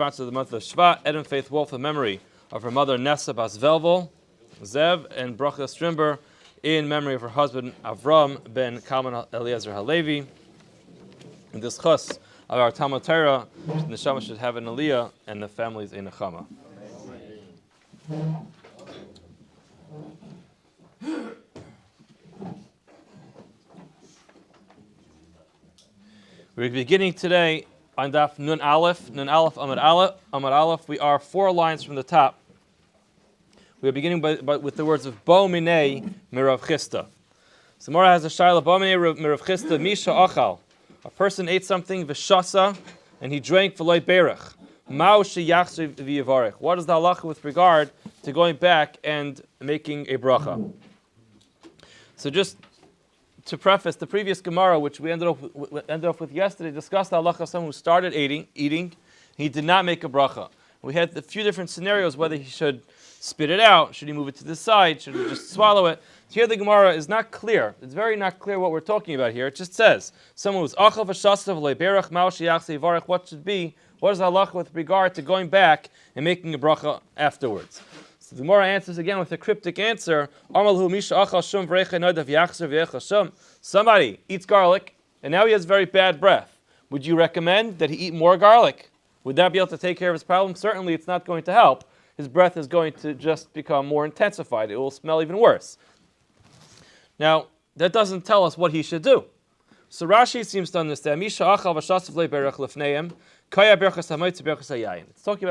Sponsored the month of Shvat, Ed and Faith Wolf, in memory of her mother Nessa Bas Velvel, Zev, and Bracha Strimber, in memory of her husband Avram ben Kalman Eliezer Halevi. In this chus of our Talmud Torah, the neshama should have an aliyah, and the families in nechama. We're beginning today on Daf Nun Aleph, Amud Aleph. We are 4 lines from the top. We are beginning with the words of Bo Minei Mirav Chista. So Mora has a shayla, Bo Minei Mirav Chista, Misha Achal. A person ate something, V'shasa, and he drank V'loi Berach. Mao Sheyachzer V'yavarech. What is the halacha with regard to going back and making a bracha? So just to preface, the previous Gemara, which we ended off with yesterday, discussed the halacha of someone who started eating, he did not make a bracha. We had a few different scenarios, whether he should spit it out, should he move it to the side, should he just swallow it. Here the Gemara is not clear. It's very not clear what we're talking about here. It just says, someone who's achal v'shasav le'berach mao sheyachse yivarech, what should be, what is the halacha with regard to going back and making a bracha afterwards? So the Gemara answers again with a cryptic answer. Somebody eats garlic, and now he has very bad breath. Would you recommend that he eat more garlic? Would that be able to take care of his problem? Certainly it's not going to help. His breath is going to just become more intensified. It will smell even worse. Now, that doesn't tell us what he should do. So Rashi seems to understand. It's talking about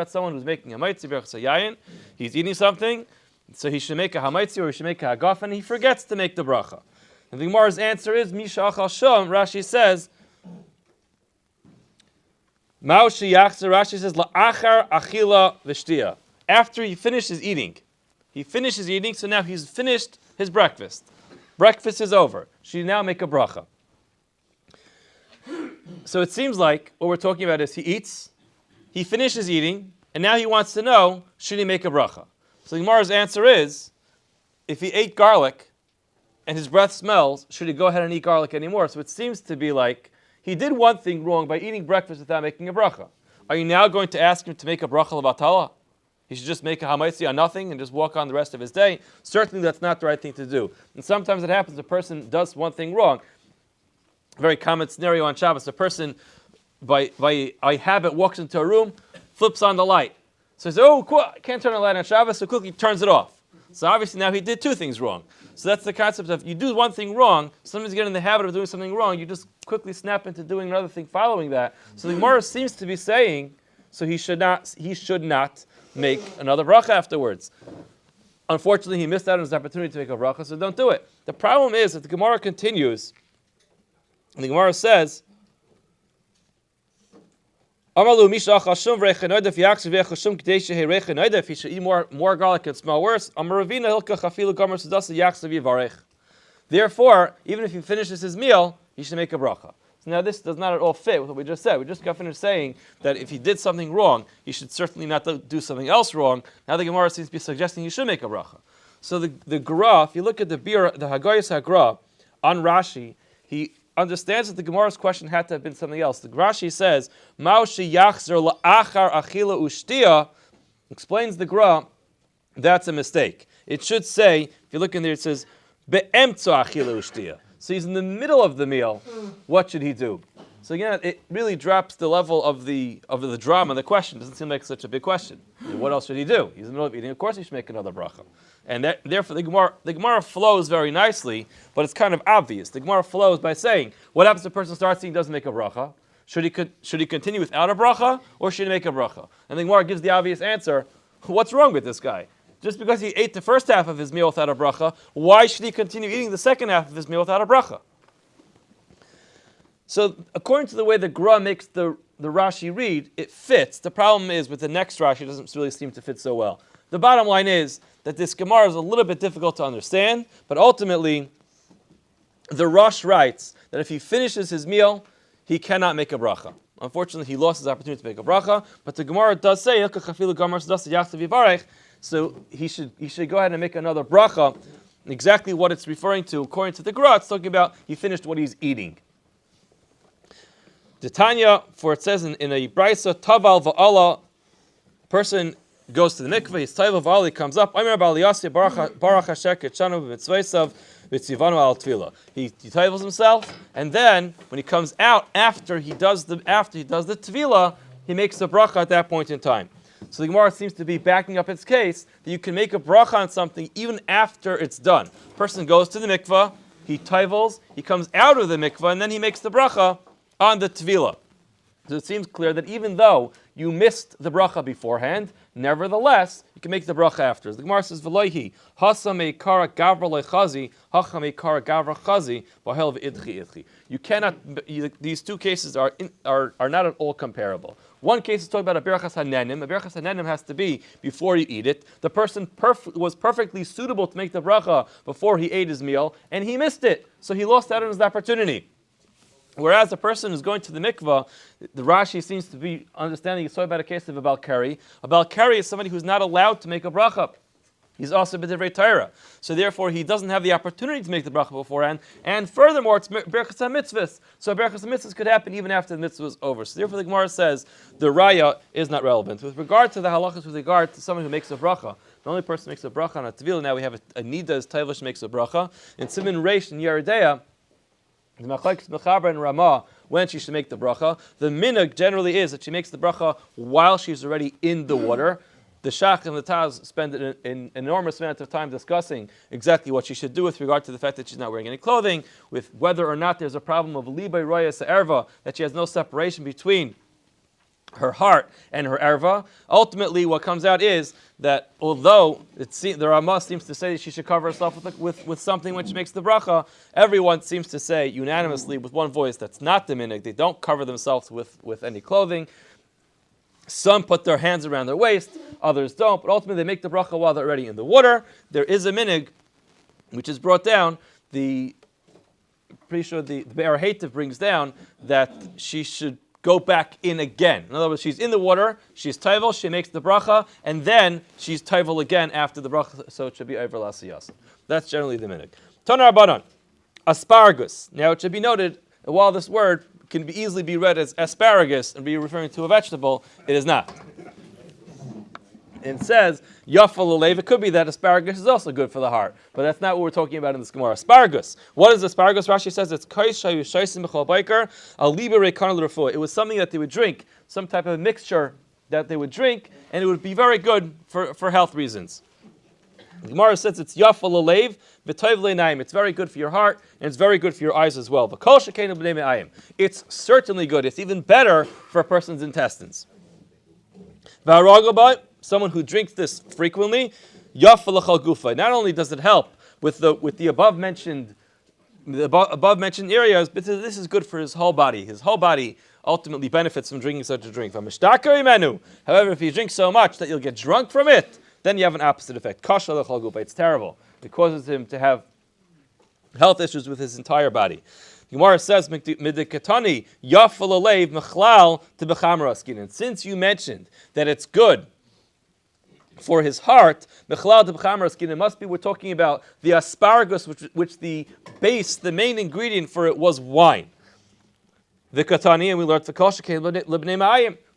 someone who's making a hamaitzi berachas hayayin. He's eating something, so he should make a hamaitzi or he should make a hagaf, and he forgets to make the bracha. And the Gemara's answer is, Misha achal shom, Rashi says, Maushi yachzer, Rashi says, la'achar achila v'shtiya. After he finishes eating. He finishes eating, so now he's finished his breakfast. Breakfast is over. Should he now make a bracha? So it seems like what we're talking about is he eats, he finishes eating, and now he wants to know, should he make a bracha? So the Gemara's answer is, if he ate garlic and his breath smells, should he go ahead and eat garlic anymore? So it seems to be like he did one thing wrong by eating breakfast without making a bracha. Are you now going to ask him to make a bracha levatala? He should just make a hamaitzi on nothing and just walk on the rest of his day? Certainly that's not the right thing to do. And sometimes it happens, a person does one thing wrong. A very common scenario on Shabbos, a person by habit walks into a room, flips on the light. So he says, I can't turn the light on Shabbos, so quickly turns it off. So obviously now he did 2 things wrong. So that's the concept of, you do one thing wrong, sometimes you get in the habit of doing something wrong, you just quickly snap into doing another thing following that. So the Gemara seems to be saying, so he should not make another bracha afterwards. Unfortunately, he missed out on his opportunity to make a bracha, so don't do it. The problem is that the Gemara continues, and the Gemara says, if he should eat more garlic and smell worse, therefore, even if he finishes his meal, he should make a bracha. So now this does not at all fit with what we just said. We just got finished saying that if he did something wrong, he should certainly not do something else wrong. Now the Gemara seems to be suggesting he should make a bracha. So the Gra, if you look at the Hagayos HaGra on Rashi, he understands that the Gemara's question had to have been something else. The Rashi says, Mao sheyachzer la'achar achila ushtiya, explains the Gra, that's a mistake. It should say, if you look in there, it says, be'emtzo achila ushtiya. So he's in the middle of the meal. What should he do? So again, it really drops the level of the drama. The question doesn't seem like such a big question. What else should he do? He's in the middle of eating. Of course, he should make another bracha. And therefore, the Gemara flows very nicely, but it's kind of obvious. The Gemara flows by saying, what happens if a person starts eating, doesn't make a bracha? Should he continue without a bracha, or should he make a bracha? And the Gemara gives the obvious answer. What's wrong with this guy? Just because he ate the first half of his meal without a bracha, why should he continue eating the second half of his meal without a bracha? So, according to the way the Gra makes the Rashi read, it fits. The problem is with the next Rashi, it doesn't really seem to fit so well. The bottom line is that this Gemara is a little bit difficult to understand, but ultimately, the Rosh writes that if he finishes his meal, he cannot make a bracha. Unfortunately, he lost his opportunity to make a bracha, but the Gemara does say, so he should go ahead and make another bracha. Exactly what it's referring to, according to the Gra, it's talking about he finished what he's eating. The Tanya, for it says in a Brisa, Taval va'ala Person goes to the mikveh, his taiva v'ali comes up. He taivels himself, and then when he comes out after he does the tefillah, he makes a bracha at that point in time. So the Gemara seems to be backing up its case that you can make a bracha on something even after it's done. Person goes to the mikveh, he taivels, he comes out of the mikveh, and then he makes the bracha on the tefillah. So it seems clear that even though you missed the bracha beforehand, nevertheless, you can make the bracha after. The Gemara says, "V'loihi hasame kara gavra lechazi, hachame kara gavra chazi, v'hel v'idchi idchi." You cannot. These two cases are not at all comparable. One case is talking about a berachos hanenim. A berachos hanenim has to be before you eat it. The person was perfectly suitable to make the bracha before he ate his meal, and he missed it, so he lost out on his opportunity. Whereas a person who's going to the mikvah, the Rashi seems to be understanding, it's talking about a case of a balkari. A balkari is somebody who's not allowed to make a bracha. He's also b'divrei Torah. So therefore, he doesn't have the opportunity to make the bracha beforehand. And furthermore, it's berachos mitzvahs. So berachos mitzvahs could happen even after the mitzvah is over. So therefore, the Gemara says the raya is not relevant. With regard to the halachas, with regard to someone who makes a bracha, the only person who makes a bracha on a tefillah, now we have a nida as taivash makes a bracha. In Siman Reish and Yeridea, the Machlokes Mechaber and Ramah, when she should make the bracha, the minhag generally is that she makes the bracha while she's already in the water. The Shach and the Taz spend an enormous amount of time discussing exactly what she should do with regard to the fact that she's not wearing any clothing, with whether or not there's a problem of libay roya erva, that she has no separation between her heart and her erva. Ultimately, what comes out is that although the Ramah seems to say that she should cover herself with something which makes the bracha, everyone seems to say unanimously with one voice that's not the minhag. They don't cover themselves with any clothing. Some put their hands around their waist, others don't, but ultimately they make the bracha while they're already in the water. There is a minhag which is brought down. Pretty sure the Aryeh brings down that she should go back in again. In other words, she's in the water, she's taivel, she makes the bracha, and then she's taivel again after the bracha, so it should be over l'asiyasa. That's generally the minhag. Tana Rabbanan, asparagus. Now it should be noted that while this word can easily be read as asparagus and be referring to a vegetable, it is not. It says, Yafal Ulev. It could be that asparagus is also good for the heart, but that's not what we're talking about in this Gemara. Asparagus. What is asparagus? Rashi says it's it was something that they would drink, some type of mixture that they would drink, and it would be very good for health reasons. The Gemara says it's Yafal Ulev, v'toiv le'nayim. It's very good for your heart, and it's very good for your eyes as well. It's certainly good. It's even better for a person's intestines. Someone who drinks this frequently, yafalachal gufa. Not only does it help with the above mentioned areas, but this is good for his whole body. His whole body ultimately benefits from drinking such a drink. However, if you drink so much that you'll get drunk from it, then you have an opposite effect. Kashalachal gufa. It's terrible. It causes him to have health issues with his entire body. The Gemara says, "Midikatani yafal alev mechlal tebechamra askin." And since you mentioned that it's good for his heart, mechlal tebechamra askin, it must be we're talking about the asparagus, which the base, the main ingredient for it was wine. The katani, and we learned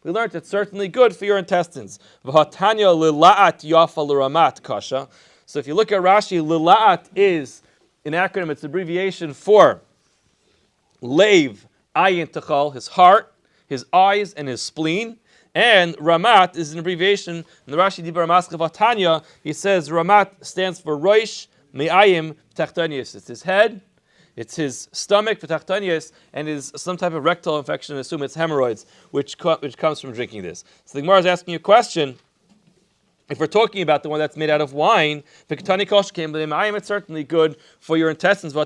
we learned it's certainly good for your intestines. V'hatanya lilaat yafal ramat kasha. So if you look at Rashi, lilaat is an acronym. It's abbreviation for Leiv, ayin techal, his heart, his eyes, and his spleen. And Ramat is an abbreviation. In the Rashi Dibur Maskavatanya, he says Ramat stands for Roish Me'ayim Tachtanius. It's his head, it's his stomach, Tachtanius, and is some type of rectal infection. I assume it's hemorrhoids, which comes from drinking this. So the Gemara is asking you a question. If we're talking about the one that's made out of wine, it's certainly good for your intestines. It's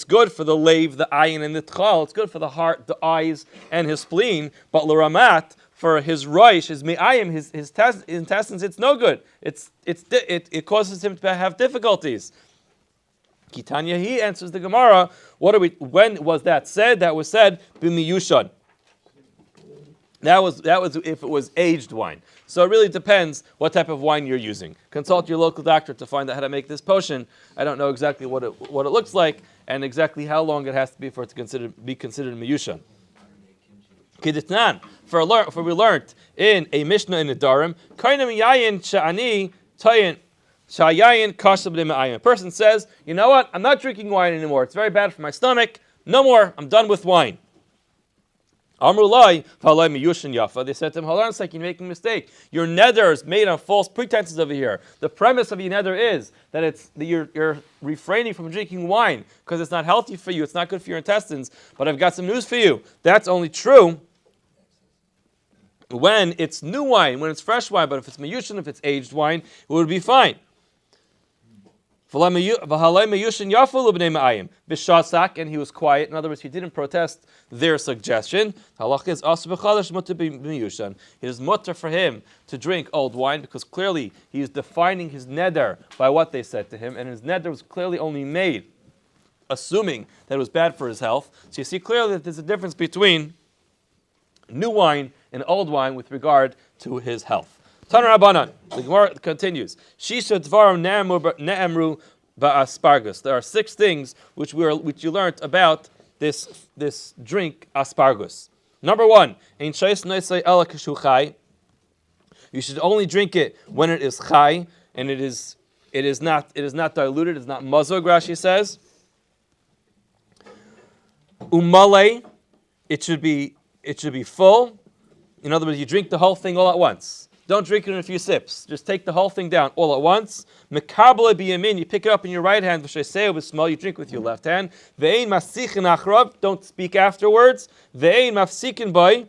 good for the lave, the ayin, and the tchal. It's good for the heart, the eyes, and his spleen. But l'ramat, for his roish, his me'ayim, his intestines, it's no good. It causes him to have difficulties. Kitanya, he answers the Gemara. When was that said? That was said b'miyushad. That was if it was aged wine. So it really depends what type of wine you're using. Consult your local doctor to find out how to make this potion. I don't know exactly what it looks like and exactly how long it has to be for it to be considered miyushan. Kiditnan. For we learned in a Mishnah in the Darim, Kainam Yayin Sha'ani Tayin Shayayin Kasab Ayin. A person says, you know what? I'm not drinking wine anymore. It's very bad for my stomach. No more. I'm done with wine. Amrulai, Yafa. They said to him, hold on a second, you're making a mistake. Your neder is made on false pretenses over here. The premise of your neder is that you're refraining from drinking wine because it's not healthy for you, it's not good for your intestines. But I've got some news for you. That's only true when it's new wine, when it's fresh wine. But if it's miyushin, if it's aged wine, it would be fine. And he was quiet. In other words, he didn't protest their suggestion. It is mutter for him to drink old wine because clearly he is defining his neder by what they said to him, and his neder was clearly only made assuming that it was bad for his health. So you see clearly that there's a difference between new wine and old wine with regard to his health. Tana Rabbanan. The Gemara continues. Shisha dvarim ne'emru ba'aspargus. There are 6 things which you learned about this drink aspargus. Number 1, ein shayis noisei ela kashu chai. You should only drink it when it is chai, and it is not diluted. It's not mazog. Rashi says. Umale. It should be full. In other words, you drink the whole thing all at once. Don't drink it in a few sips. Just take the whole thing down all at once. Mekabele biyamin, you pick it up in your right hand. V'sheiseu b'smal, you drink with your left hand. Ve'ein mafsikin achrav, don't speak afterwards. Ve'ein mafsikin by.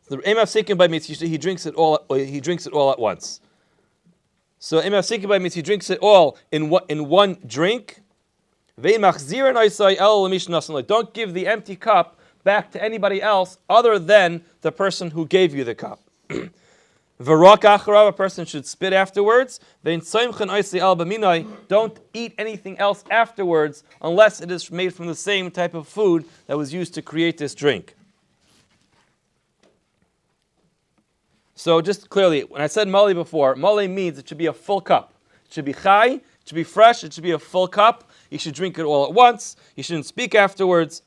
The ve'ein mafsikin by means he drinks it all at once. So ve'ein mafsikin by means he drinks it all in one drink. Don't give the empty cup back to anybody else other than the person who gave you the cup. A person should spit afterwards. Don't eat anything else afterwards unless it is made from the same type of food that was used to create this drink. So just clearly, when I said mali before, mali means it should be a full cup. It should be chai, it should be fresh, it should be a full cup. You should drink it all at once. You shouldn't speak afterwards.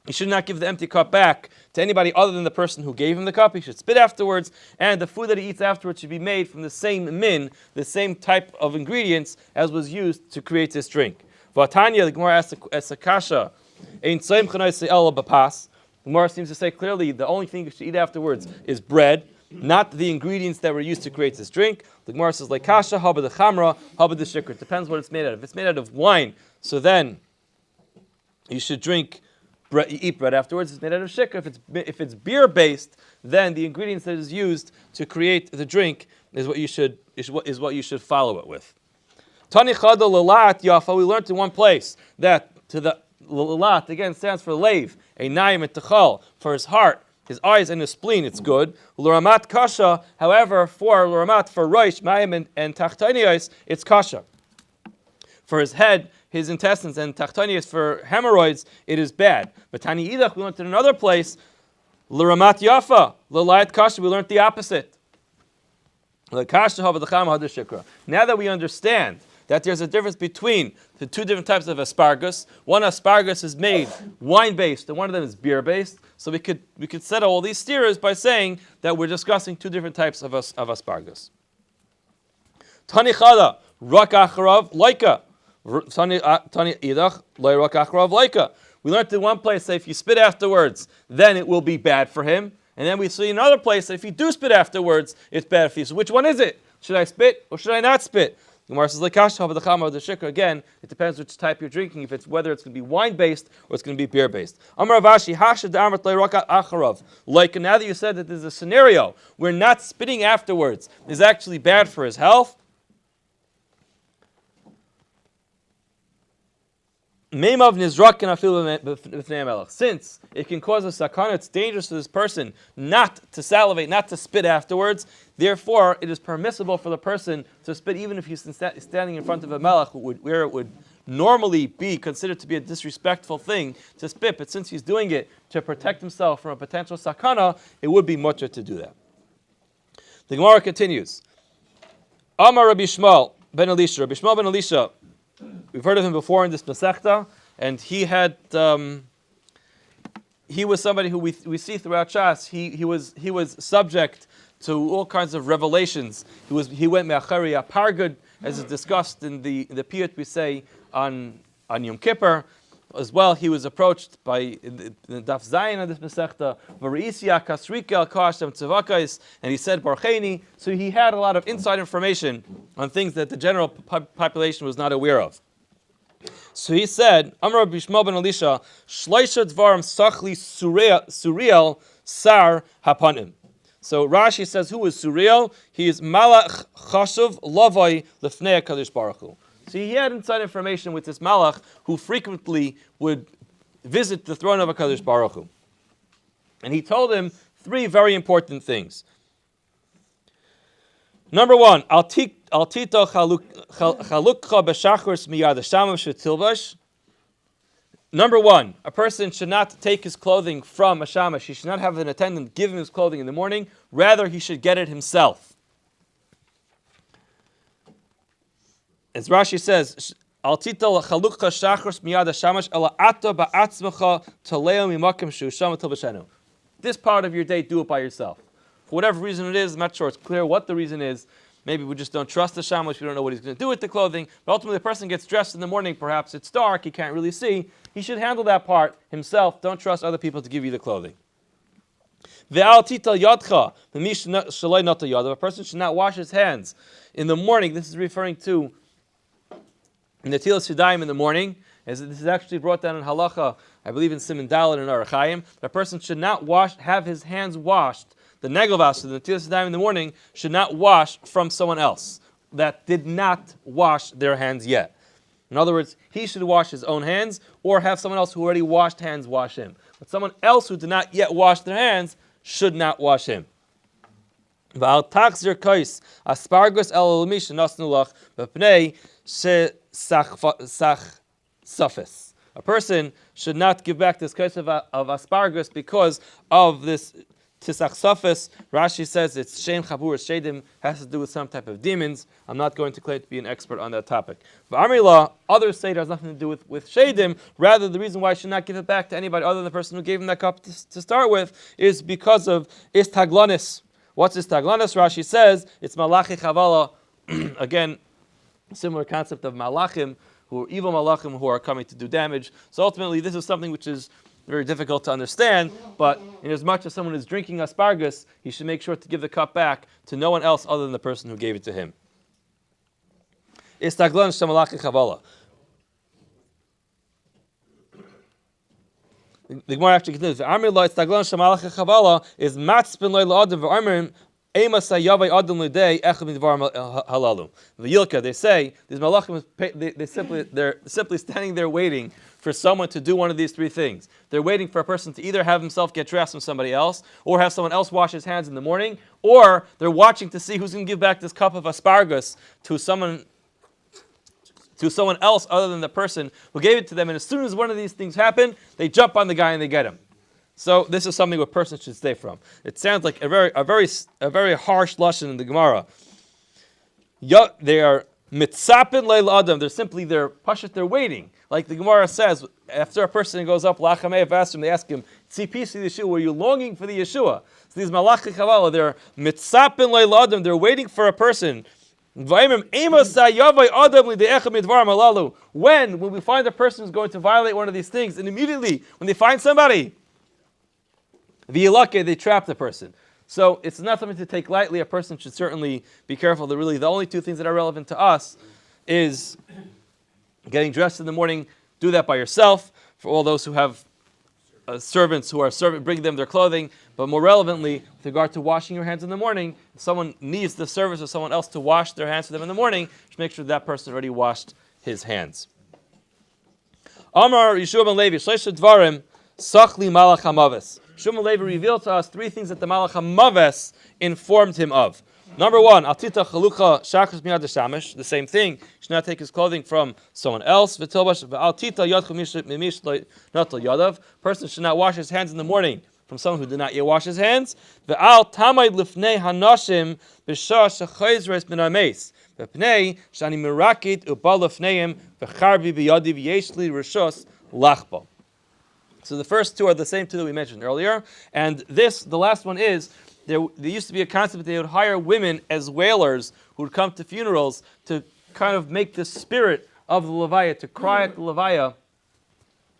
You should not give the empty cup back to anybody other than the person who gave him the cup. He should spit afterwards, and the food that he eats afterwards should be made from the same the same type of ingredients as was used to create this drink. Vatanya, the Gemara asks a kasha, ein tzayim chanayse ela b'pas. The Gemara seems to say clearly the only thing you should eat afterwards is bread, not the ingredients that were used to create this drink. The Gemara says, like kasha, haba the chamra, haba the shikr. It depends what it's made out of. If it's made out of wine, so then you should drink bread, you eat bread afterwards. It's made out of shikr. If it's beer based, then the ingredients that is used to create the drink is what you should follow it with. Tani chada lalat yafa. We learned in one place that to the lalat again stands for lave, a naim et techal, for his heart, his eyes, and his spleen. It's good. L'ramat kasha. However, for l'ramat, for roish, mayim, and tachtanios, it's kasha. For his head, his intestines, and tachtanios, for hemorrhoids, it is bad. But tani idach, we learned in another place, l'ramat yafa, l'layat kasha. We learned the opposite. Now that we understand that there's a difference between the 2 different types of asparagus. One asparagus is made wine-based, and one of them is beer-based. So we could settle all these steers by saying that we're discussing 2 different types of asparagus. Tani chada, rak acharav, laika. Tani idach, loy rak acharav, laika. We learned in one place that if you spit afterwards, then it will be bad for him. And then we see in another place that if you do spit afterwards, it's bad for you. So which one is it? Should I spit or should I not spit? The Gemara says, the chama, the shikra. Again, it depends which type you're drinking. Whether it's going to be wine-based or it's going to be beer-based. Amar Ravashi, hashad amrat le'raka acharav. Like now that you said that there's a scenario where not spitting afterwards is actually bad for his health. Since it can cause a sakana, it's dangerous to this person not to salivate, not to spit afterwards. Therefore, it is permissible for the person to spit even if he's standing in front of a melech, where it would normally be considered to be a disrespectful thing to spit. But since he's doing it to protect himself from a potential sakana, it would be mutter to do that. The Gemara continues. Amar Rabbi Shmuel ben Elisha. Rabbi Shmuel ben Elisha we've heard of him before in this Masechta, and he had he was somebody who we see throughout Shas. He was subject to all kinds of revelations. He went me'achari apargud, as is discussed in the piyut we say on Yom Kippur. As well, he was approached by the Daf Zayin of this Masechta, V're'isia kasrika al kashem tzavakais, and he said Barcheni. So he had a lot of inside information on things that the general population was not aware of. So he said, Amar Bishmal ben Elisha, Shleisha dvarim sachli Suriel sar hapanim. So Rashi says, who is Suriel? He is Malach Chashuv Lavai Lefnei HaKadosh Baruch Hu. So he had inside information with this Malach who frequently would visit the throne of HaKadosh Baruch Hu. And he told him three very important things. Number one, Al tito chalukcha b'shachris miyad hashamash v'tilvash. Number one, a person should not take his clothing from a shamash. He should not have an attendant give him his clothing in the morning. Rather, he should get it himself. As Rashi says, Al tito chalukcha shachris miyad hashamash ala ato ba'atzmecha taleo mimakim shusham v'tilvashenu. This part of your day, do it by yourself. For whatever reason it is, I'm not sure it's clear what the reason is. Maybe we just don't trust the shamash, we don't know what he's going to do with the clothing. But ultimately, the person gets dressed in the morning, perhaps it's dark, he can't really see. He should handle that part himself. Don't trust other people to give you the clothing. A person should not wash his hands in the morning. This is referring to in the Tilas Yadayim in the morning, as this is actually brought down in Halacha, I believe in Siman Daled and Arachayim. A person should not have his hands washed. The negelvas, the Tilas Yadayim in the morning, should not wash from someone else that did not wash their hands yet. In other words, he should wash his own hands, or have someone else who already washed hands wash him. But someone else who did not yet wash their hands should not wash him. Asparagus a person should not give back this kais of asparagus because of this tisach safis. Rashi says it's shem chabur shedim, has to do with some type of demons. I'm not going to claim to be an expert on that topic. But Amrila, others say it has nothing to do with shedim. Rather, the reason why I should not give it back to anybody other than the person who gave him that cup to start with is because of istaglanis. What's istaglanis? Rashi says it's malachi chavala. Again, similar concept of malachim, who are evil malachim who are coming to do damage. So ultimately, this is something which is very difficult to understand, but in as much as someone is drinking asparagus, he should make sure to give the cup back to no one else other than the person who gave it to him. Istaglan shamalachi chavala. The Gemara actually continues. Amir lo istaglan shamalachi chavala is matzpin lo la'adam v'armirim ema sayavay adam l'day echad midvar halalu. V'yilka, they say these malachim they're simply standing there waiting for someone to do one of these three things. They're waiting for a person to either have himself get dressed from somebody else, or have someone else wash his hands in the morning, or they're watching to see who's going to give back this cup of asparagus to someone else other than the person who gave it to them. And as soon as one of these things happen, they jump on the guy and they get him. So this is something a person should stay from. It sounds like a very harsh lashon in the Gemara. They are mitzapin leil adam. They're waiting. Like the Gemara says, after a person goes up lachamei vastim, they ask him, "Tzipisi the Yeshua, were you longing for the Yeshua?" So these malachi chavala, they're mitzapin leil adam. They're waiting for a person. When we find a person who's going to violate one of these things, and immediately when they find somebody, they trap the person. So it's not something to take lightly. A person should certainly be careful. That really the only two things that are relevant to us is getting dressed in the morning. Do that by yourself. For all those who have servants who are bring them their clothing. But more relevantly, with regard to washing your hands in the morning, if someone needs the service of someone else to wash their hands for them in the morning, just make sure that person already washed his hands. Amar Yeshua ben Levi, Shleisha Dvarim, Sachli Malach HaMaves. Yeshua ben Levi revealed to us three things that the Malach HaMaves informed him of. Number one, Altita Chalucha Shachris Miyad Shamish, the same thing. He should not take his clothing from someone else. V'tilbash Altita Yadchu Mimish Natal Yadav. Person should not wash his hands in the morning from someone who did not yet wash his hands. Ve'al tamay lifnei hanashim b'shah shechayzres min hameis. Ve'pnei shani mirakit u'bal lifneim v'charbi b'yadi v'yeshli rishos lachba. So the first two are the same two that we mentioned earlier, and the last one is, there used to be a concept that they would hire women as wailers who would come to funerals to kind of make the spirit of the levaya, to cry at the levaya.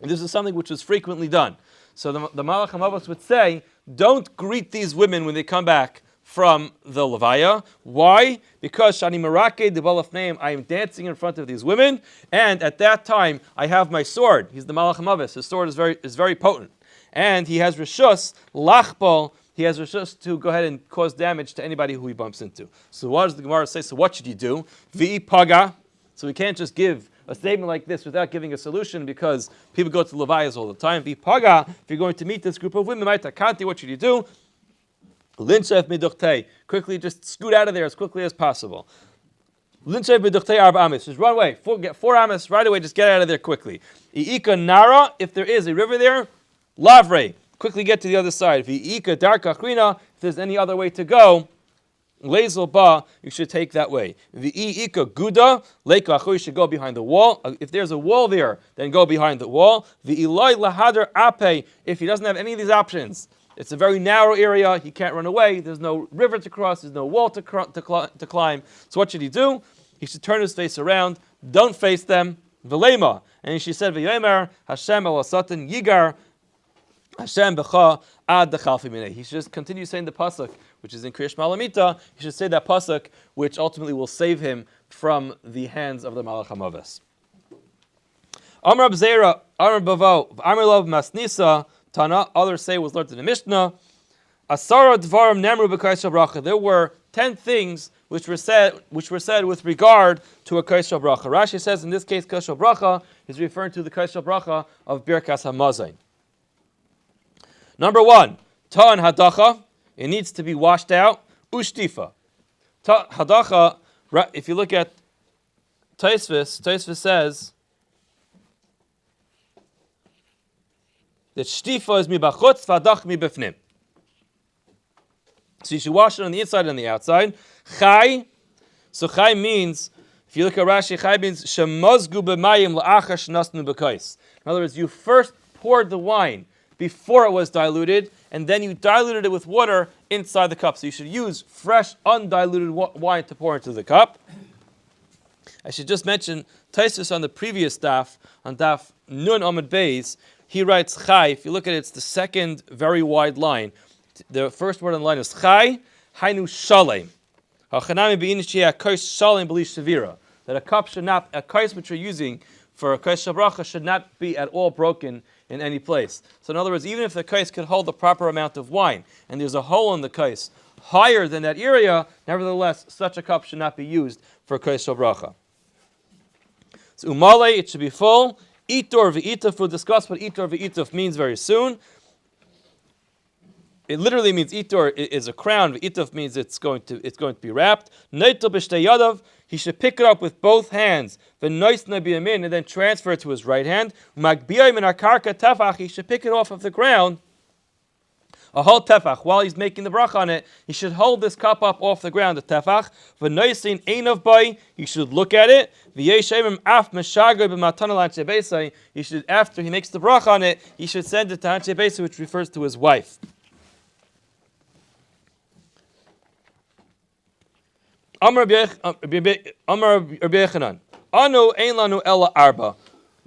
And this is something which was frequently done. So the Malach HaMavos would say, don't greet these women when they come back from the levaya. Why? Because Shani Marake de Balafneim, I am dancing in front of these women, and at that time I have my sword. He's the Malach HaMavos. His sword is very potent. And he has Rishus, Lachbal, he has Rishus to go ahead and cause damage to anybody who he bumps into. So what does the Gemara say? So what should you do? Vi'i paga. So we can't just give a statement like this without giving a solution, because people go to levayas all the time. Vi'i paga. If you're going to meet this group of women, what should you do? Linchef miduchtei. Quickly, just scoot out of there as quickly as possible. Linchef miduchtei arba amis. Just run away. Get 4 amis right away. Just get out of there quickly. I'ika nara. If there is a river there, lavre. Quickly get to the other side. V'ika darka achrina. If there's any other way to go, lezel ba, you should take that way. V'ika guda. Leika achu, you should go behind the wall. If there's a wall there, then go behind the wall. V'iloi lahadar ape. If he doesn't have any of these options, it's a very narrow area, he can't run away, there's no river to cross, there's no wall to climb. So what should he do? He should turn his face around, don't face them, v'lema. And she said, v'yomer, Hashem el asatan yigar, Hashem b'cha ad dechalfi minei. He should just continue saying the pasuk, which is in Kriyash Malamita. He should say that pasuk, which ultimately will save him from the hands of the Malach HaMavos. Amar B'zeira, Amar Bavo, Amar Lov Masnisa, Tana, others say was learned in the Mishnah. Asara dvarim nemru b'kais bracha. There were 10 things which were said with regard to a kais bracha. Rashi says in this case kais bracha is referring to the kais bracha of Birkas Hamazon. Number 1, ta'an hadacha. It needs to be washed out. Ushtifa. Hadacha. If you look at Tosfos says that shtifa is mibachutz, v'adach mibefnim. So you should wash it on the inside and on the outside. Chai. So chai means, if you look at Rashi, chai means shemozgu b'mayim la'achar shnasnu b'kais. In other words, you first poured the wine before it was diluted, and then you diluted it with water inside the cup. So you should use fresh, undiluted wine to pour into the cup. I should just mention, Tosfos on the previous daf, on daf Nun Amud Beis, he writes Chai. If you look at it, it's the second very wide line. The first word on the line is Chai, Hainu Shalem. That a cup should not, a kais which you're using for a kais shabracha should not be at all broken in any place. So in other words, even if the kais could hold the proper amount of wine, and there's a hole in the kais higher than that area, nevertheless, such a cup should not be used for a kais shabracha. So umale, it should be full. Itor v'ituf, we'll discuss what itor v'ituf means very soon. It literally means itor is a crown. V'ituf means it's going to be wrapped. Neitel b'shtei yadav, he should pick it up with both hands. V'noisna b'yamin, and then transfer it to his right hand. Magbiyah min akarka tefach, he should pick it off of the ground. A whole tefach. While he's making the bracha on it, he should hold this cup up off the ground, the tefach. V'noisin einav bay, he should look at it. V'yeshemim af meshagoy b'matana l'anchei beisai, he should, after he makes the bracha on it, he should send it to anchei beisai, which refers to his wife. Amar Rabbi Yechanan, Anu ein lanu ela arba.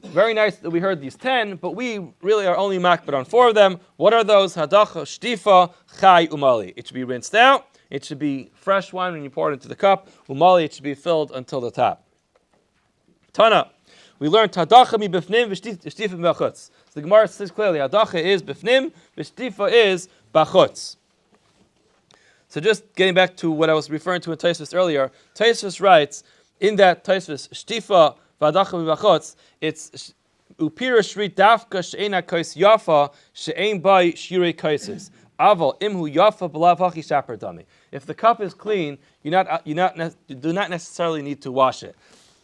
Very nice that we heard these 10, but we really are only makbid on 4 of them. What are those? Hadacha, shtifa, chai, umali. It should be rinsed out. It should be fresh wine when you pour it into the cup. Umali, it should be filled until the top. Tana, we learned hadacha mi bifnim, v'shtifa b'achutz. So the Gemara says clearly, hadacha is bifnim, v'shtifa is b'achutz. So just getting back to what I was referring to in Tosfos earlier, Tosfos writes, in that Tosfos, shtifa, v'adacha v'achutz, it's upira shri dafka she'ena kais yafa she'en by shirei kaises. Aval imhu yafa b'lavachi shaper dami. If the cup is clean, you do not necessarily need to wash it.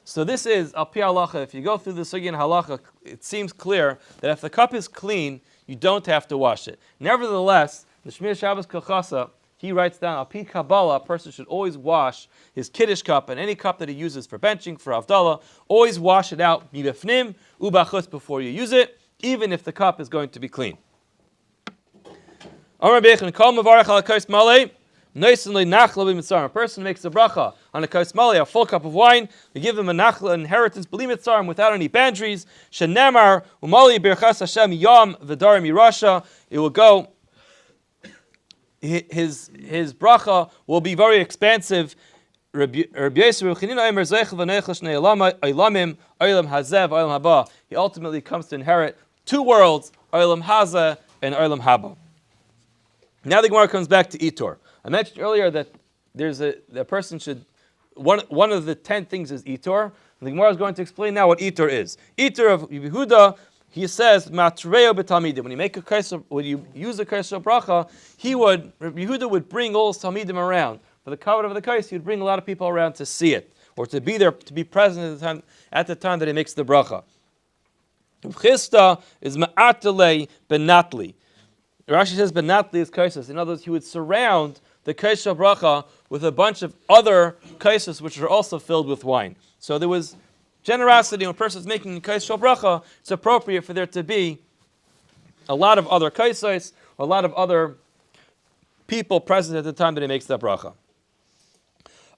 So this is al pi halacha. If you go through the sugya in halacha, it seems clear that if the cup is clean, you don't have to wash it. Nevertheless, the Shmir Shabbos Kachasa, he writes down al pi Kabbalah, a person should always wash his kiddush cup and any cup that he uses for benching, for avdallah. Always wash it out mibefnim ubachutz before you use it, even if the cup is going to be clean. A person makes a bracha on a kos malei, a full cup of wine. We give him a nachla inheritance, b'li mitzarim, without any boundaries. Shenemar umali berachos Hashem yom v'darim mirasha. It will go. His bracha will be very expansive. He ultimately comes to inherit two worlds, olam hazeh and olam haba. Now the Gemara comes back to Itor. I mentioned earlier that the person should, one of the 10 things is Itor. The Gemara is going to explain now what Itor is. Itor of Yehuda, he says, Matreo b'talmidim. When you use a kaisel bracha, Yehuda would bring all his talmidim around. For the cover of the kais, he would bring a lot of people around to see it, or to be there, to be present at the time that he makes the bracha. Chista is ma'atalei benatli. Rashi says benatli is kaisos. In other words, he would surround the kaisel bracha with a bunch of other kaisos which are also filled with wine. So there was generosity when a person is making a kaisel bracha. It's appropriate for there to be a lot of other kaisos, or a lot of other people present at the time that he makes that bracha.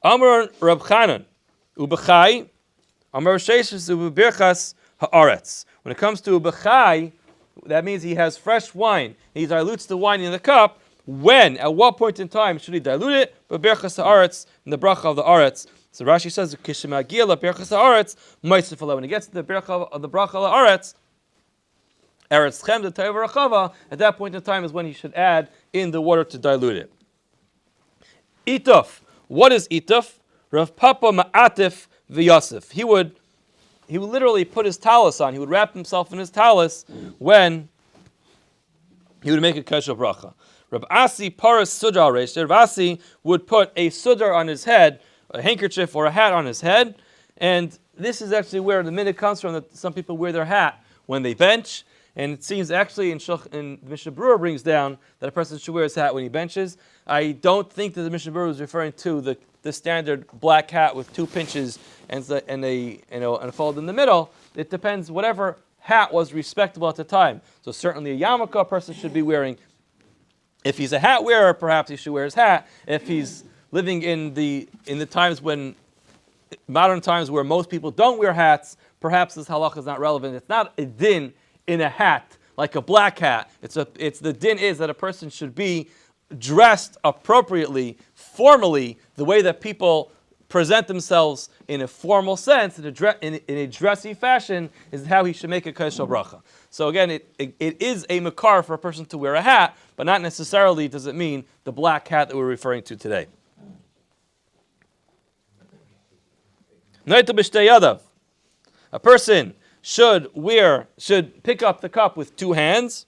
Amar Rab Chanan ubechai, Amar Sheishus ubechas haaretz. When it comes to ubechai, that means he has fresh wine. He dilutes the wine in the cup. When? At what point in time should he dilute it? But berachos haaretz, in the bracha of the aretz. So Rashi says, "Kishemagil berachos haaretz ma'isifala." When he gets to the bracha of the aretz, eretz chem the tayv rachava. At that point in time is when he should add in the water to dilute it. Ituf. What is ituf? Rav Papa ma'atif v'yosef. He would literally put his talus on. He would wrap himself in his talus when he would make a kaisel bracha. Rav Asi paras sudar reish. Rav Asi would put a sudar on his head, a handkerchief or a hat on his head, and this is actually where the minute comes from, that some people wear their hat when they bench. And it seems actually in Mishnah Berurah brings down that a person should wear his hat when he benches. I don't think that the Mishnah Berurah is referring to the standard black hat with two pinches and a fold in the middle. It depends, whatever hat was respectable at the time. So certainly a yarmulke a person should be wearing. If he's a hat wearer, perhaps he should wear his hat. If he's living in the times when, modern times where most people don't wear hats, perhaps this halakha is not relevant. It's not a din in a hat, like a black hat. It's the din is that a person should be dressed appropriately, formally, the way that people present themselves in a formal sense, in a dressy fashion, is how he should make a kaisel bracha. So again, it is a makar for a person to wear a hat, but not necessarily does it mean the black hat that we're referring to today. A person should pick up the cup with two hands.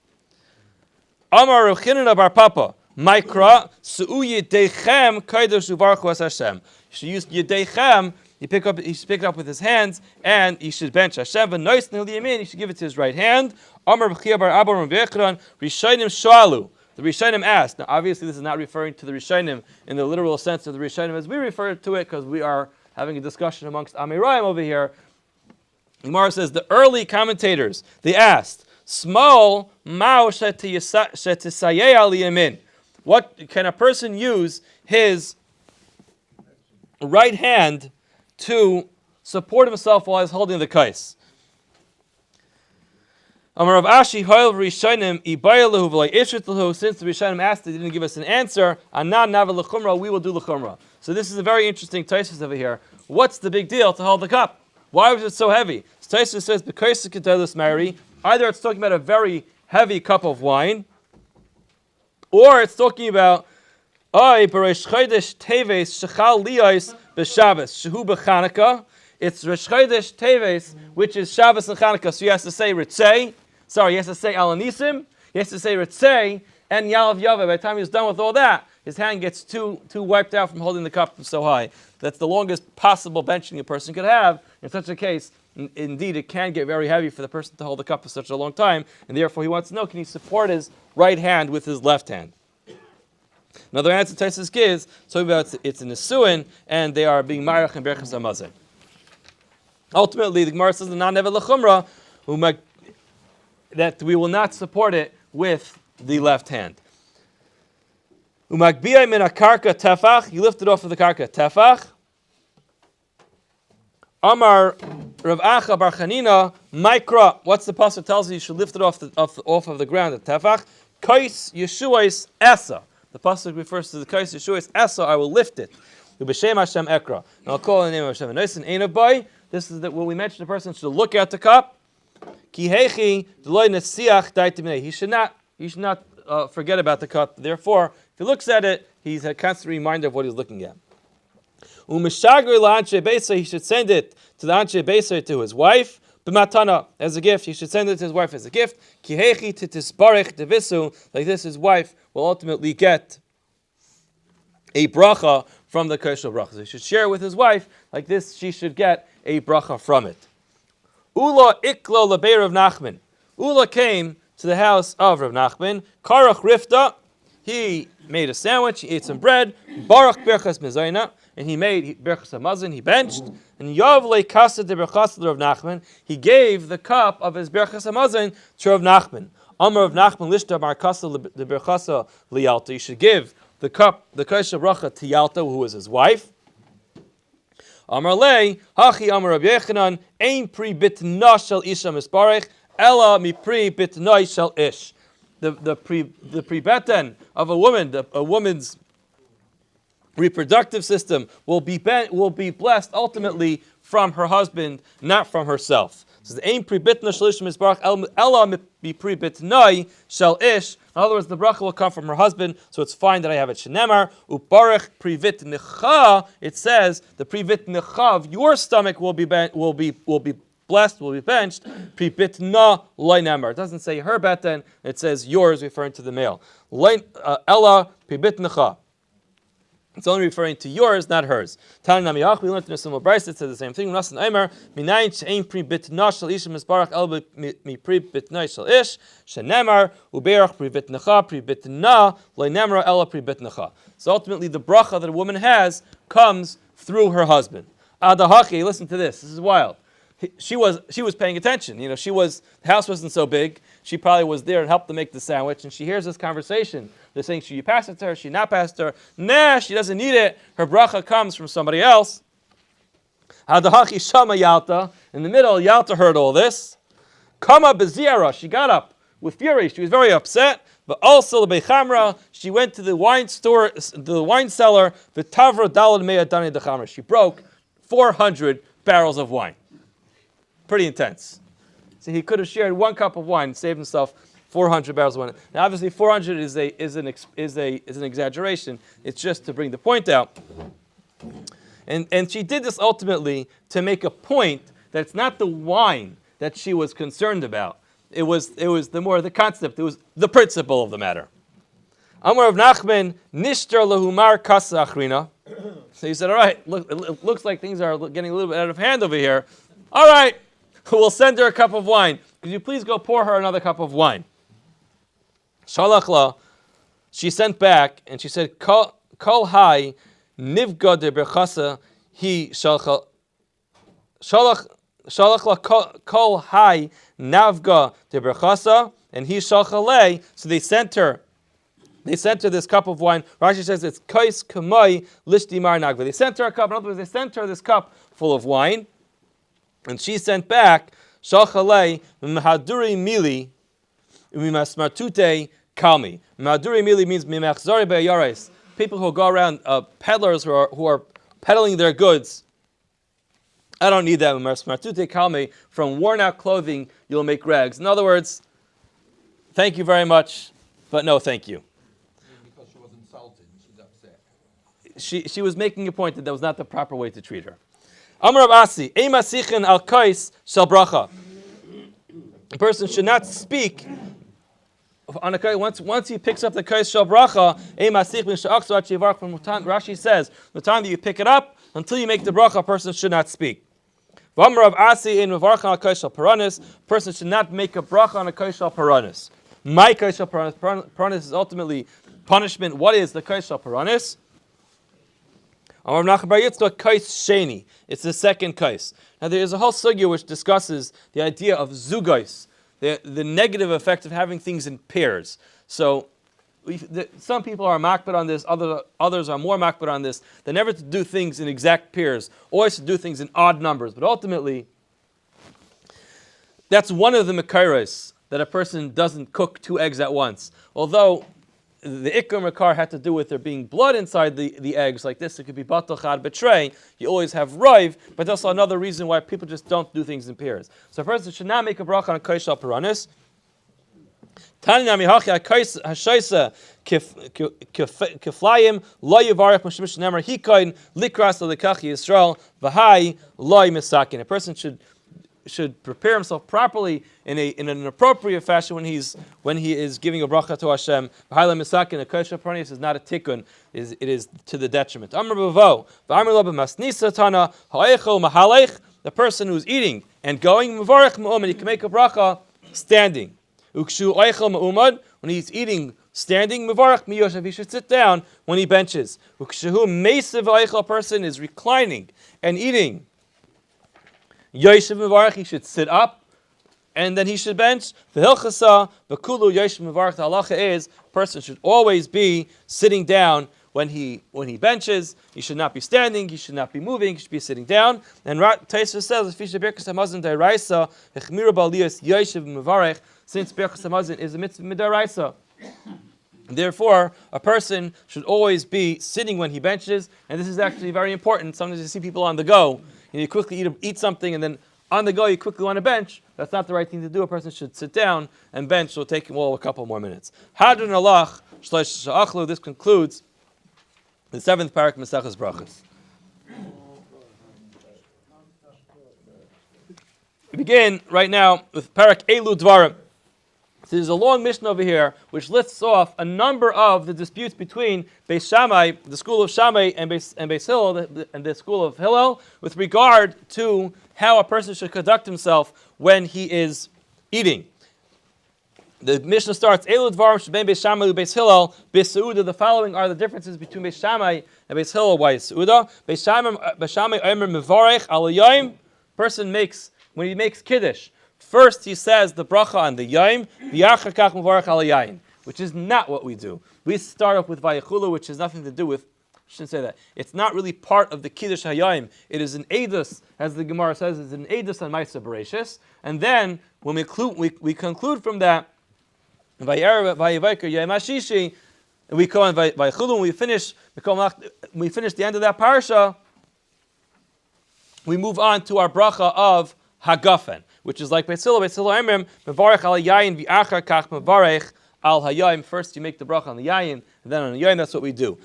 Amar Rav Chinan bar Papa, Mikra su'u yedechem kaidosh uvarchu es Hashem. You should use yedechem. He should pick it up with his hands, and he should bench Hashem. But nois nil yamin, he should give it to his right hand. Amar B'chia bar Abba Rav Yechron Rishonim shalu. The Rishonim asked. Now, obviously, this is not referring to the Rishonim in the literal sense of the Rishonim as we refer to it, because we are having a discussion amongst Amirayim over here. Gemara says the early commentators, they asked, "Small mao shetisayei al yamin." What can a person use his right hand to support himself while he's holding the kais? Amar Rav Ashi hoil rishonim ibayelu v'lo ishritlu. Since the rishonim asked, they didn't give us an answer. Anan nava l'chumra. We will do l'chumra. So this is a very interesting taisus over here. What's the big deal to hold the cup? Why was it so heavy? Taisus says because either it's talking about a very heavy cup of wine, or it's talking about it's Rosh Chodesh Teves, which is Shabbos and Chanukah. So he has to say Ritzei. He has to say Alanisim. He has to say Ritzei and Yalav Yaveh. By the time he's done with all that, his hand gets too wiped out from holding the cup so high. That's the longest possible benching a person could have. In such a case, indeed, it can get very heavy for the person to hold the cup for such a long time, and therefore he wants to know, can he support his right hand with his left hand? Another answer Taisus gives, talking about it's a Nisuin, and they are being Marach and Berachos HaMazon. Ultimately, the Gemara says, that we will not support it with the left hand. You lift it off of the karka tefach. Amar Rav Acha Bar Chanina, Mikra, what's the pasuk tells you should lift it off of the ground at tefach? Kais Yeshuais Esa. The pasuk refers to the Kais Yeshuais Esa, I will lift it. B'Shem Hashem Ekra. And I'll call in the name of Hashem. And nice and Einabai, this is what we mentioned, the person should look at the cup. Ki hechi deloy nesiach daitimnei. He should not forget about the cup. Therefore, if he looks at it, he's a constant reminder of what he's looking at. U'mishager la'anshe beisa, he should send it to the anshe beisa, to his wife, b'matana, as a gift. He should send it to his wife as a gift. Ki hechi titisbarech devisu, like this, his wife will ultimately get a bracha from the kosher bracha. So he should share with his wife, like this, she should get a bracha from it. Ula iklo lebei Rav Nachman. Ula came to the house of Rav Nachman. Karach Richter, he made a sandwich, he ate some bread. Baruch berachos mezayna, and he made berachos hamazon, he benched. And Yavle kasa de berachos to Rav Nachman, he gave the cup of his berachos hamazon to Rav Nachman. Amar Rav Nachman lishta mar kasa de berachos liyalta. You should give the cup, the kosher bracha to Yalta, who was his wife. Amar lei, hachi amar Rabbi Yechanan, ein pri bitna shel isha misparech, ela mi pri bitnai shel ish. The pre-beten of a woman, a woman's reproductive system will be blessed ultimately from her husband, not from herself. So the ein pri bitna shel isha misparech, ela mi pri bitnai shel ish. In other words, the bracha will come from her husband, so it's fine that I have it. Shenemar uparech privit necha. It says the privit necha of your stomach will be blessed, will be benched. Privit na loinemar. It doesn't say her beten. It says yours, referring to the male. Ella privit necha. It's only referring to yours, not hers. We learned in a similar brayso. It says the same thing. So ultimately, the bracha that a woman has comes through her husband. Listen to this. This is wild. She was paying attention. The house wasn't so big. She probably was there and helped to make the sandwich, and she hears this conversation. They're saying, should you pass it to her? Should you not pass it to her? Nah, she doesn't need it. Her bracha comes from somebody else. Hadahachi shama Yalta. In the middle, Yalta heard all this. Kama beziara. She got up with fury. She was very upset. But also the bechamra. She went to the wine store, the wine cellar. V'tavra dalad mea dani dechamra. She broke 400 barrels of wine. Pretty intense. So he could have shared one cup of wine and saved himself 400 barrels of wine. Now, obviously, 400 is an exaggeration. It's just to bring the point out. And she did this ultimately to make a point that it's not the wine that she was concerned about. It was the concept. It was the principle of the matter. Amar of Nachman nishter lahumar kasa achrina. So he said, all right, look, it looks like things are getting a little bit out of hand over here. All right, we'll send her a cup of wine. Could you please go pour her another cup of wine? Shalach, she sent back and she said, Kol hai nivga de berachasa he shalach la kol hai navga de berachasa and he shalchalei. So they sent her this cup of wine. Rashi says it's kais kamai lishti mar nagva. They sent her a cup. In other words, they sent her this cup full of wine, and she sent back shalchalei mhaduri mili. Mimasmartute kalmi. Maduri mili means mimachzari be'yares. People who go around, peddlers who are peddling their goods. I don't need that. Mimasmartute kalmi. From worn out clothing, you'll make rags. In other words, thank you very much, but no thank you. Because she was insulted, she's upset. She was making a point that was not the proper way to treat her. Amar Abasi, Emasichin al kais shel bracha. A person should not speak on a once he picks up the kais shel bracha, Rashi says, the time that you pick it up until you make the bracha, a person should not speak. Person should not make a bracha on a kais shel paranis. My kais shel paranis is ultimately punishment. What is the kais shel paranis? It's the second kais. Now there is a whole sugya which discusses the idea of zugais, the negative effect of having things in pairs. So some people are makbid on this, others are more makbid on this. They're never to do things in exact pairs, always to do things in odd numbers. But ultimately, that's one of the mekayros, that a person doesn't cook 2 eggs at once. Although the ikar makar had to do with there being blood inside the eggs, like this, it could be batal chad betray. You always have rive, but that's another reason why people just don't do things in pairs. So a person should not make a bracha on a kais shel paranis. Tanya mihachi kais hashaisa kiflayim lo yivarech mishmish nemer hikain likras lekachi Yisrael v'hai lo misakin. A person should prepare himself properly in an appropriate fashion when he is giving a bracha to Hashem. V'hai lo misakin. A kais shel paranis is not a tikkun. It is to the detriment. Amar bavo v'amar lo b'masnisa tana ha'echel mahalech. The person who's eating and going mevarech ma'um, and he can make a bracha standing. Ukshu oichel ma'umad, when he's eating standing, mevarach miyoshev, he should sit down when he benches. Ukshu meisev oichel, a person is reclining and eating. Yoshev mevarach, he should sit up and then he should bench. V'hilchasa b'kulu yoshev mevarach. The halacha is, a person should always be sitting down when he benches. He should not be standing, he should not be moving, he should be sitting down. And Taisva says, since Berachos Hamazon is a mitzvah midaraisa, therefore a person should always be sitting when he benches, and this is actually very important. Sometimes you see people on the go, and you quickly eat something, and then on the go you quickly want to bench. That's not the right thing to do. A person should sit down and bench. So it'll take him a couple more minutes. Hadron alach shleish sha'achlu. This concludes the 7th parak Maseches Berachos. We begin right now with parak Elu Dvarim. So there's a long mission over here which lists off a number of the disputes between Beis Shammai, the school of Shammai, and Beis Hillel, and the school of Hillel, with regard to how a person should conduct himself when he is eating. The Mishnah starts, Elu Dvarim sheben Beis Shammai u Beis Hillel b'seuda. The following are the differences between Beis Shammai and Beis Hillel. Why is seuda? Beis Shammai omer mevarech al yom. Person makes, when he makes kiddush, first he says the bracha on the yom, v'yachar kach mevarech al yayin, which is not what we do. We start off with vayechulu, which has nothing to do with, I shouldn't say that. It's not really part of the kiddush hayayim. It is an edus, as the Gemara says, it's an edus on Ma'aseh Berachos. And then when we conclude from that, and we go on vayechulu. We finish the end of that parsha. We move on to our bracha of hagafen, which is like Beis Hillel Emrim mevarech al yayin v'achar kach mevarech al hayayim. First you make the bracha on the yayin, and then on the yayin. That's what we do.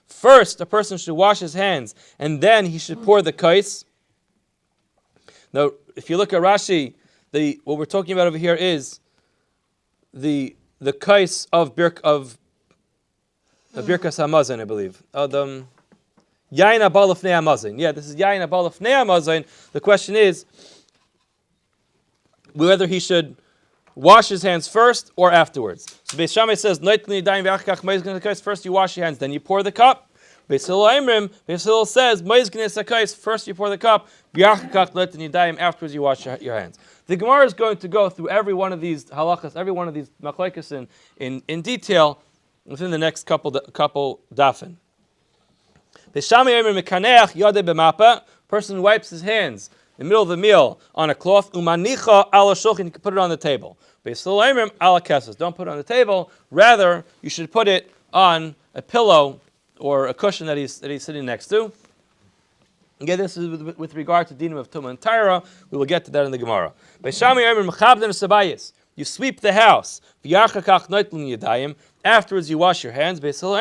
First, a person should wash his hands, and then he should pour the kais. Now, if you look at Rashi, what we're talking about over here is the kais of Birkas Hamazon, I believe. Yain Abal of Nei Hamazon. Yeah, this is Yain Abal of Nei Hamazon. The question is whether he should wash his hands first or afterwards. So Beis Shammai says, first you wash your hands, then you pour the cup. Beis Hillel says, first you pour the cup, afterwards you wash your hands. The Gemara is going to go through every one of these halachas, every one of these machlokes in detail within the next couple dafin. Person wipes his hands in the middle of the meal on a cloth. Umanicha ala shulchan, you can put it on the table. Beis Hillel ala kesses, don't put it on the table. Rather, you should put it on a pillow or a cushion that he's sitting next to. Again, this is with regard to dinim of Tumah and Taira. We will get to that in the Gemara. You sweep the house. Afterwards, you wash your hands. So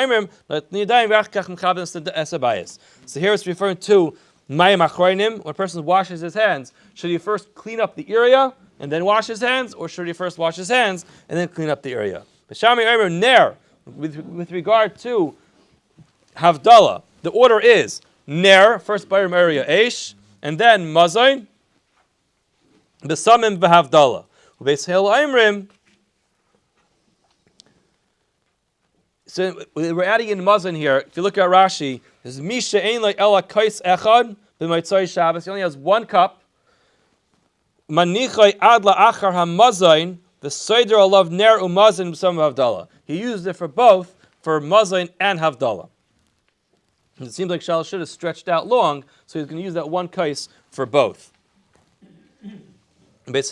here it's referring to mayim achronim. When a person washes his hands, should he first clean up the area and then wash his hands, or should he first wash his hands and then clean up the area? B'shami Omer ner, with regard to Havdalah, the order is ner, first Bayram area Eish, and then Mazain, Besamim v'Havdalah. Ubeis Hil Aimrim. So we're adding in Mazain here. If you look at Rashi, there's Misha Ein Like Ela Kais Echad b'Motzei Shabbos. He only has one cup. Manichai Ad LaAchar HaMazain the Seder Alav Ner Umazain B'Samim Havdalah. He used it for both, for Mazain and Havdalah. It seems like Shalosh should have stretched out long, so he's going to use that one kais for both. Beis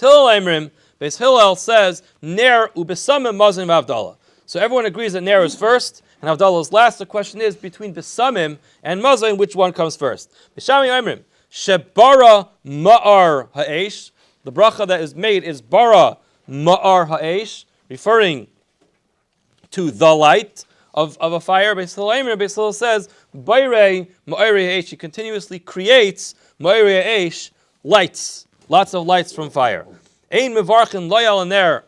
Hillel says Ner uBesamim Mazain Havdalah. So everyone agrees that Ner is first and Havdalah is last. The question is between Besamim and Mazain, which one comes first? B'Shami Oimrim Shebara Ma'ar Ha'esh. The bracha that is made is Bara Ma'ar Ha'esh, referring to the light of a fire. Beis Hillel says Bayrei Ma'ari Ha'esh. He continuously creates Ma'ari Ha'esh, lights, lots of lights from fire. Ein mevarchin loyal ner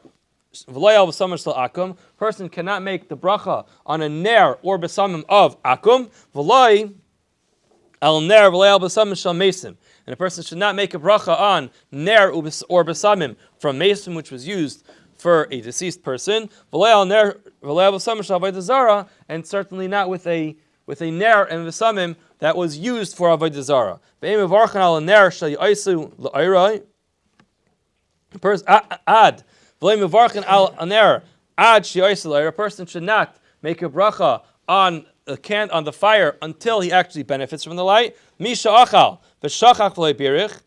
v'loyal b'samim shel akum. Person cannot make the bracha on a ner or b'samim of akum. V'loy al ner v'loyal b'samim shel mesim. And a person should not make a bracha on ner or b'samim from mesim, which was used for a deceased person. V'loy al ner v'loyal b'samim shel avodah zara, and certainly not with a ner and b'samim that was used for avodah zara. Ve'im mevarchin al ner shel yi'aisu l'ayrai. Ad v'loy mevarchin al ner ad she'aisu l'ayrai. A person should not make a bracha on the fire until he actually benefits from the light. Misha achal v'shachach v'loy birich.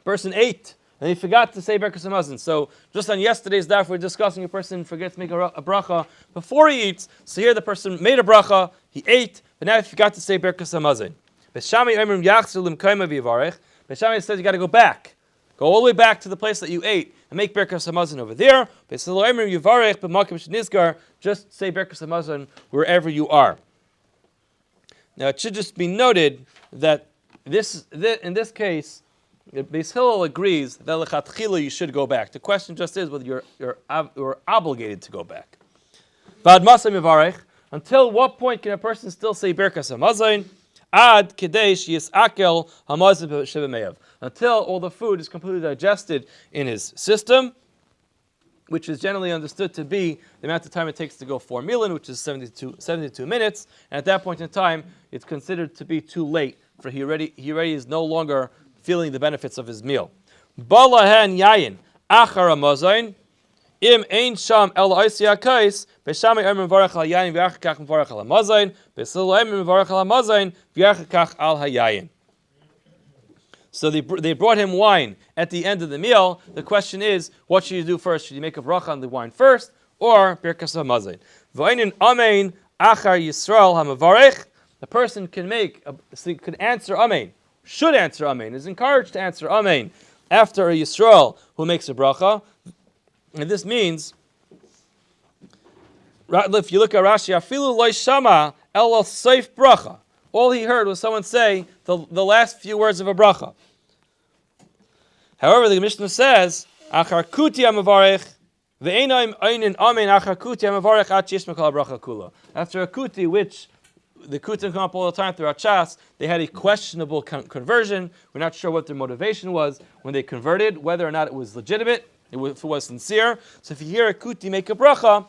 Person ate and he forgot to say Berachos Hamazon. So just on yesterday's daf, we're discussing a person forgets to make a bracha before he eats. So here the person made a bracha, he ate, but now he forgot to say Berachos Hamazon. B'Shami Oimrim Yachzir L'Mkayma V'Yivarech. B'Shami says you got to go back. Go all the way back to the place that you ate and make Berachos Hamazon over there. Just say Berachos Hamazon wherever you are. Now it should just be noted that in this case, Beis Hillel agrees that lechatchila you should go back. The question just is whether you're obligated to go back. Until what point can a person still say Berachos Hamazon? Ad kedesh yisakel hamazon shebemeyav. Until all the food is completely digested in his system, which is generally understood to be the amount of time it takes to go 4 milin, which is 72 minutes. And at that point in time, it's considered to be too late for he already is no longer feeling the benefits of his meal. Balahen yayin achar hamazon im ein sham el oisya kais b'shami omer mevarach al yayin v'achar kach mevarach al hamazon b'sil omer mevarach al hamazon v'achar kach al hayayin. So they brought him wine at the end of the meal. The question is, what should you do first? Should you make a bracha on the wine first, or Berachos Hamazon? V'einin amein achar Yisrael hamavarech. The person can answer amein, should answer amein, is encouraged to answer amein after a Yisrael who makes a bracha. And this means, if you look at Rashi, afilu loy shama el seif bracha. All he heard was someone say the last few words of a bracha. However, the Mishnah says, achar kuti hamavarech ve'einaim einin amein achar kuti hamavarech at yishma kol bracha kula. After a kuti, which the kutim come up all the time throughout Shas, they had a questionable conversion. We're not sure what their motivation was when they converted, whether or not it was legitimate, if it was sincere. So if you hear a kuti make a bracha,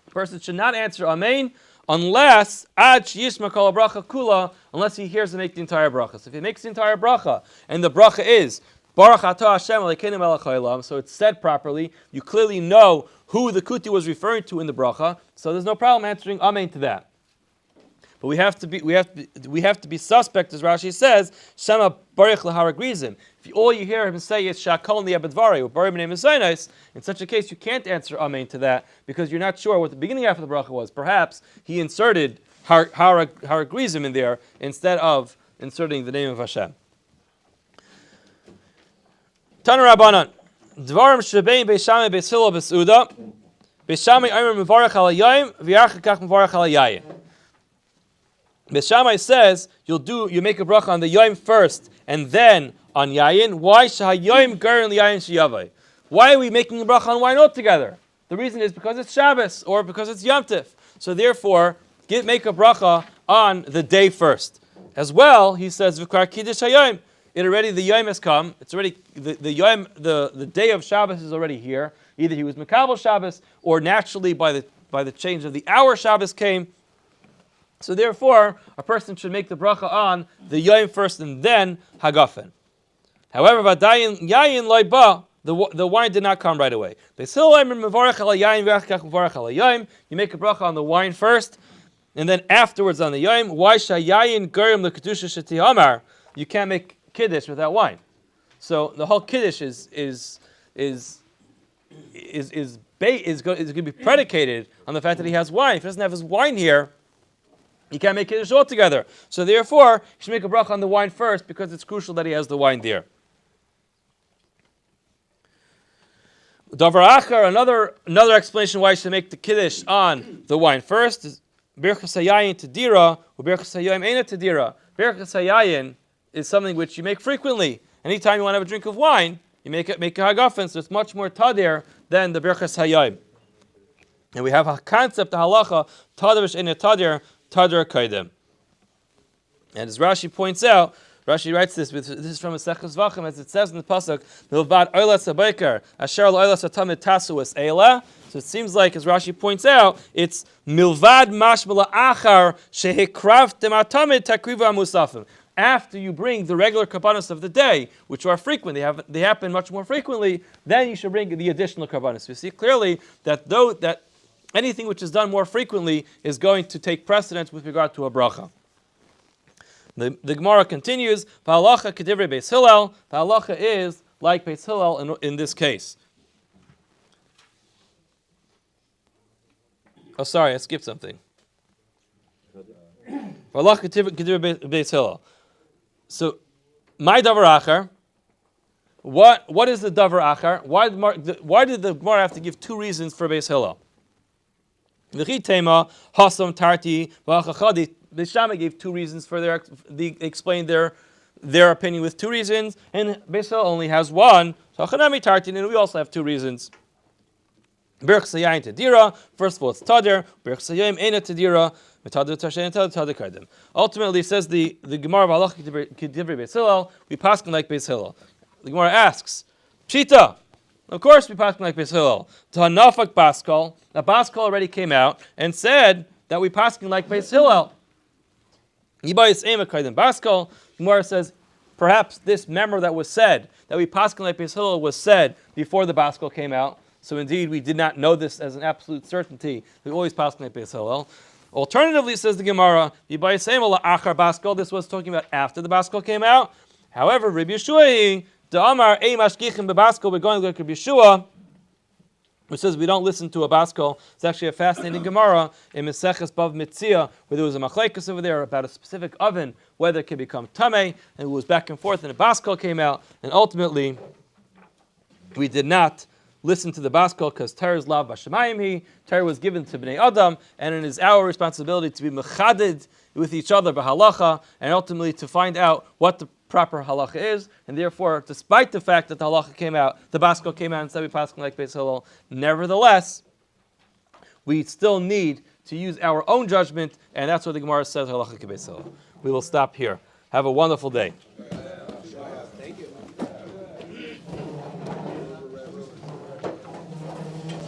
the person should not answer amein unless ad yishma kol bracha kula, unless he hears him make the entire bracha. So if he makes the entire bracha and the bracha is Baruch atah Hashem Elokeinu melech haolam, so it's said properly, you clearly know who the kuti was referring to in the bracha, so there's no problem answering amen to that. But we have to be suspect, as Rashi says, Shema Baruch Laharagrizim. If all you hear him say is Shakol Ni'abedvari or Baruch B'nei Messiah, in such a case you can't answer amen to that because you're not sure what the beginning half of the bracha was. Perhaps he inserted Haragrizim in there instead of inserting the name of Hashem. Tana Rabbanan, Dvarim Shebein Beishamai Beis Hillel Besuda, Beishamai Omer Mevarach Al Hayayim, V'yachar Kach Mevarach Al Hayayim. Beis Shammai says you make a bracha on the yom first and then on yayin. Why shahayim garin liyayin sheyavai? Why are we making a bracha on wine altogether? The reason is because it's Shabbos or because it's Yom Tif. So therefore, make a bracha on the day first. As well, he says, V'kar kiddush hayom. It already, the Yom has come. It's already, the day of Shabbos is already here. Either he was Mekabel Shabbos, or naturally by the change of the hour Shabbos came. So therefore, a person should make the bracha on the Yom first and then Hagafen. However, Vadayin Yayin Loiba, the wine did not come right away. You make a bracha on the wine first, and then afterwards on the Yom. Why shayayin garim lekadusha shetihamar? You can't make kiddush without wine. So the whole kiddush is going to be predicated on the fact that he has wine. If he doesn't have his wine here, he can't make kiddush altogether. So therefore, he should make a bracha on the wine first because it's crucial that he has the wine there. Davar achar, another explanation why you should make the kiddush on the wine first is Berachos hayayin tedira, or Berachos hayayin eina tedira. Berachos hayayin is something which you make frequently. Anytime you want to have a drink of wine, you make a hagafen, so it's much more tadir than the Berachos hayayin. And we have a concept, the halacha, tadir v'sheina tadir, tadir kaidem. And as Rashi points out, Rashi writes this is from a Seches Vachim, as it says in the pasuk, Milvad oilas habayker, asher oilas hatamid tasu es eila. So it seems like, as Rashi points out, it's milvad mashmala achar shehikravtem atamid takriva musafim. After you bring the regular karbanos of the day, which are frequent, they happen much more frequently, then you should bring the additional karbanos. We see clearly that anything which is done more frequently is going to take precedence with regard to a bracha. The Gemara continues, Halacha kedivrei Beis Hillel. The halacha is like Beis Hillel in this case. Oh, sorry, I skipped something. Halacha kedivrei Beis Hillel. So, my davar achar. What is the davar achar? Why did the Gemara have to give two reasons for Beis Hillel? V'chitema hasam tarti v'achachadi. The Shammai gave two reasons for they explained their opinion with two reasons, and Beis Hillel only has one. So Chanami Tartin, and we also have two reasons. Berachos hayayin tedira. First of all, it's tadir. Berachos hayayin eina tedira. Metadir tashen tadir kaidem. Ultimately, says the Gemara of Halacha kedivrei Beis Hillel, we paskin like Beis Hillel. The Gemara asks, Pshita. Of course, we paskin like Beis Hillel. Tanafak Baskal. Now, Baskal already came out and said that we paskin like Beis Hillel. Baskal, Gemara says, perhaps this memor that was said, that we paskin like Beis Hillel, was said before the Baskal came out. So indeed, we did not know this as an absolute certainty. We always paskin like Beis Hillel. Alternatively, says the Gemara, this was talking about after the Baskal came out. However, Rabbi Yeshua, the Amar, we're going to look at Yeshua, which says we don't listen to a Baskal. It's actually a fascinating Gemara in Meseches Bav Mitzia, where there was a machlekes over there about a specific oven, whether it can become tamei, and it was back and forth, and a Baskal came out, and ultimately we did not listen to the Baskal because Torah is lav b'shamayim he. Torah was given to Bnei Adam, and it is our responsibility to be mechaded with each other b'halacha, and ultimately to find out what the proper halacha is, and therefore, despite the fact that the halacha came out, the Baskal came out and said we paskin like Beis Hillel, nevertheless, we still need to use our own judgment, and that's what the Gemara says halacha ke Beis Hillel. We will stop here. Have a wonderful day.